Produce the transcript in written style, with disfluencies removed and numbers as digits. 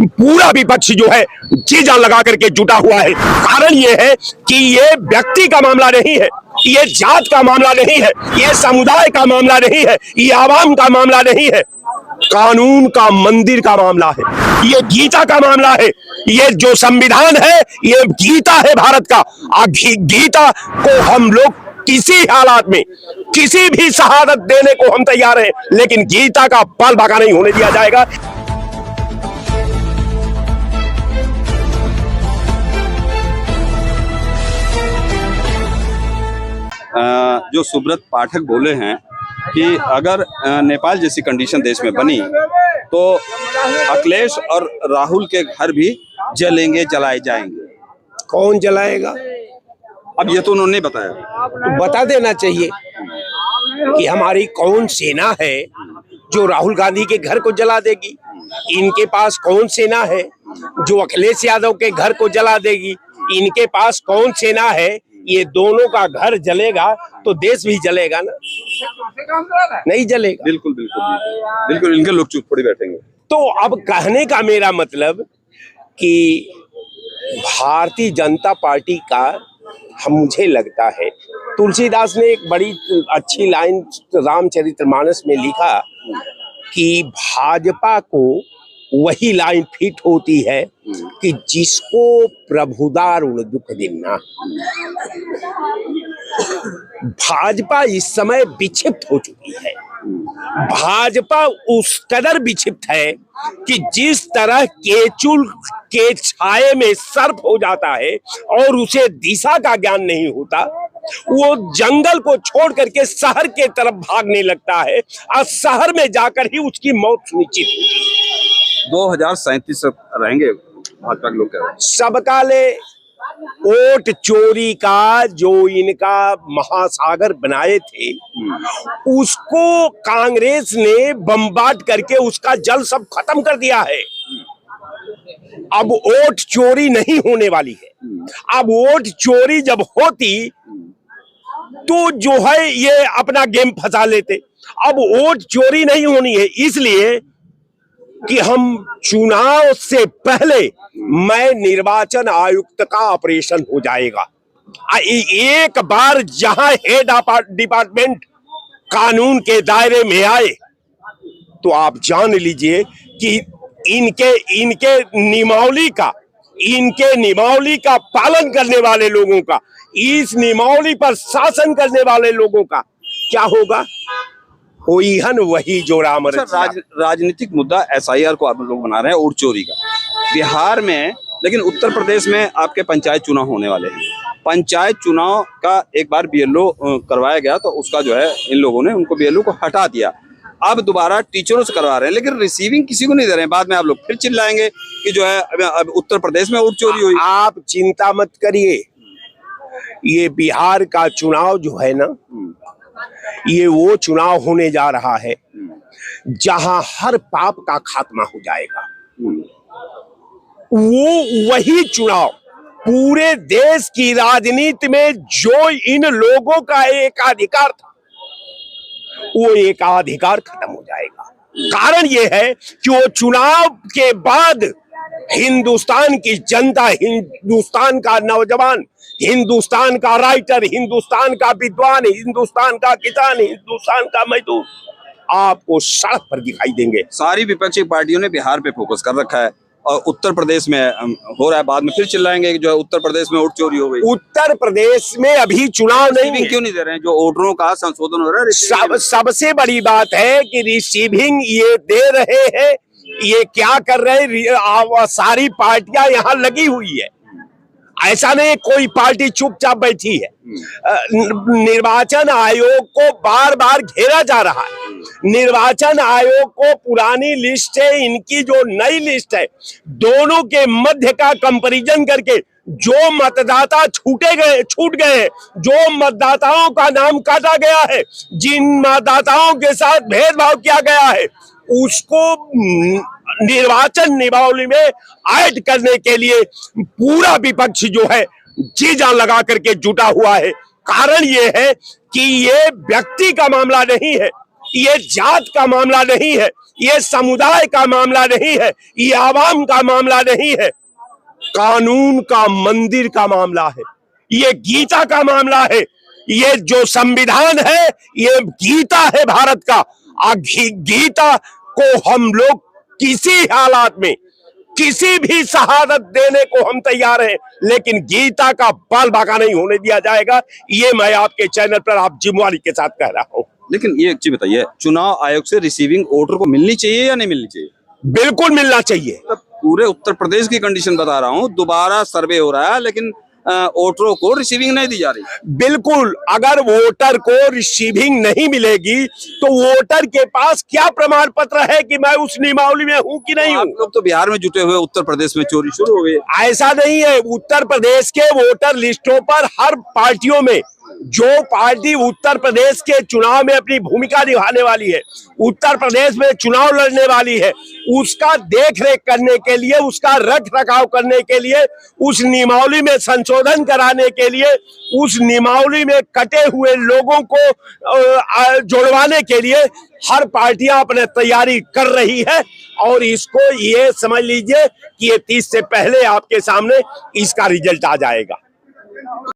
पूरा विपक्ष जो है जी जान लगा करके जुटा हुआ है। कारण ये है कि ये व्यक्ति का मामला नहीं है, ये जात का मामला नहीं है, ये समुदाय का मामला नहीं है, ये आवाम का मामला नहीं है, कानून का मंदिर का मामला है, ये गीता का मामला है। ये जो संविधान है ये गीता है भारत का। गीता को हम लोग किसी हालात में किसी भी शहादत देने को हम तैयार हैं, लेकिन गीता का बाल बाका नहीं होने दिया जाएगा। जो सुब्रत पाठक बोले हैं कि अगर नेपाल जैसी कंडीशन देश में बनी तो अखिलेश और राहुल के घर भी जलेंगे, जलाए जाएंगे। कौन जलाएगा? अब ये तो उन्होंने बताया। तो बता देना चाहिए कि हमारी कौन सेना है जो राहुल गांधी के घर को जला देगी। इनके पास कौन सेना है जो अखिलेश यादव के घर को जला देगी। इनके पास कौन सेना है। ये दोनों का घर जलेगा तो देश भी जलेगा ना, नहीं जलेगा। बिल्कुल बिल्कुल बिल्कुल, इनके लोग चुप थोड़ी बैठेंगे। तो अब कहने का मेरा मतलब कि भारतीय जनता पार्टी का मुझे लगता है, तुलसीदास ने एक बड़ी अच्छी लाइन रामचरितमानस में लिखा कि भाजपा को वही लाइन फिट होती है कि जिसको प्रभुदारुण दुख देना। भाजपा इस समय विक्षिप्त हो चुकी है। भाजपा उस कदर विक्षिप्त है कि जिस तरह केचुल के छाये में सर्प हो जाता है और उसे दिशा का ज्ञान नहीं होता, वो जंगल को छोड़ करके शहर के तरफ भागने लगता है और शहर में जाकर ही उसकी मौत सुनिश्चित होती है। 2037 रहेंगे भाजपा के लोग कह रहे हैं। सबका ले वोट चोरी का जो इनका महासागर बनाए थे उसको कांग्रेस ने बमबाद करके उसका जल सब खत्म कर दिया है। अब वोट चोरी नहीं होने वाली है। अब वोट चोरी जब होती तो जो है ये अपना गेम फंसा लेते। अब वोट चोरी नहीं होनी है, इसलिए कि हम चुनाव से पहले मैं निर्वाचन आयुक्त का ऑपरेशन हो जाएगा। एक बार जहां हेड डिपार्टमेंट कानून के दायरे में आए तो आप जान लीजिए कि इनके नियमावली का पालन करने वाले लोगों का, इस नियमावली पर शासन करने वाले लोगों का क्या होगा? होईहन वही जो राम राजनीतिक मुद्दा एसआईआर को आप लोग बना रहे हैं, वोट चोरी का बिहार में, लेकिन उत्तर प्रदेश में आपके पंचायत चुनाव होने वाले हैं। पंचायत चुनाव का एक बार बीएलओ करवाया गया तो उसका जो है इन लोगों ने उनको बीएलओ को हटा दिया। अब दोबारा टीचरों से करवा रहे हैं, लेकिन रिसीविंग किसी को नहीं दे रहे हैं। बाद में आप लोग फिर चिल्लाएंगे कि जो है अब उत्तर प्रदेश में वोट चोरी हुई। आप चिंता मत करिए, ये बिहार का चुनाव जो है ना, ये वो चुनाव होने जा रहा है जहां हर पाप का खात्मा हो जाएगा। वो वही चुनाव पूरे देश की राजनीति में जो इन लोगों का एकाधिकार था, वो एकाधिकार खत्म हो जाएगा। कारण ये है कि वो चुनाव के बाद हिंदुस्तान की जनता, हिंदुस्तान का नौजवान, हिंदुस्तान का राइटर, हिंदुस्तान का विद्वान, हिंदुस्तान का किसान, हिंदुस्तान का मजदूर आपको सड़क पर दिखाई देंगे। सारी विपक्षी पार्टियों ने बिहार पे फोकस कर रखा है और उत्तर प्रदेश में हो रहा है। बाद में फिर चिल्लाएंगे कि जो है उत्तर प्रदेश में वोट चोरी हो गई। उत्तर प्रदेश में अभी चुनाव नहीं, क्यों नहीं दे रहे हैं? जो वोटरों का संशोधन हो रहा है। सबसे बड़ी बात है कि रिसीविंग ये दे रहे हैं। ये क्या कर रहे हैं? सारी पार्टियां यहाँ लगी हुई है। ऐसा नहीं कोई पार्टी चुपचाप बैठी है। निर्वाचन आयोग को बार बार घेरा जा रहा है। निर्वाचन आयोग को पुरानी लिस्ट है, इनकी जो नई लिस्ट है, दोनों के मध्य का कंपैरिजन करके जो मतदाता छूट गए हैं, जो मतदाताओं का नाम काटा गया है, जिन मतदाताओं के साथ भेदभाव किया गया है, उसको निर्वाचन नियमावली में ऐड करने के लिए पूरा विपक्ष जो है जी जान लगा करके जुटा हुआ है। कारण ये है कि ये व्यक्ति का मामला नहीं है, ये जात का मामला नहीं है, ये समुदाय का मामला नहीं है, ये आवाम का मामला नहीं है, कानून का मंदिर का मामला है, ये गीता का मामला है। ये जो संविधान है ये गीता है भारत का। गीता को हम लोग किसी हालात में किसी भी शहादत देने को हम तैयार हैं, लेकिन गीता का बाल बाका नहीं होने दिया जाएगा। ये मैं आपके चैनल पर आप जिम्मेवारी के साथ कह रहा हूं। लेकिन ये एक चीज बताइए, चुनाव आयोग से रिसीविंग वोटर को मिलनी चाहिए या नहीं मिलनी चाहिए? बिल्कुल मिलना चाहिए। तो पूरे उत्तर प्रदेश की कंडीशन बता रहा हूँ, दोबारा सर्वे हो रहा है लेकिन वोटरों को रिसीविंग नहीं दी जा रही। बिल्कुल, अगर वोटर को रिसीविंग नहीं मिलेगी तो वोटर के पास क्या प्रमाण पत्र है कि मैं उस नियमावली में हूं कि नहीं हूं? आप लोग तो बिहार में जुटे हुए, उत्तर प्रदेश में चोरी शुरू हो गई। ऐसा नहीं है। उत्तर प्रदेश के वोटर लिस्टों पर हर पार्टियों में जो पार्टी उत्तर प्रदेश के चुनाव में अपनी भूमिका निभाने वाली है, उत्तर प्रदेश में चुनाव लड़ने वाली है, उसका देख रेख करने के लिए, उसका रख रखाव करने के लिए, उस नियमावली में संशोधन कराने के लिए, उस नियमावली में कटे हुए लोगों को जोड़वाने के लिए हर पार्टियां अपने तैयारी कर रही है। और इसको ये समझ लीजिए कि ये 30 से पहले आपके सामने इसका रिजल्ट आ जाएगा।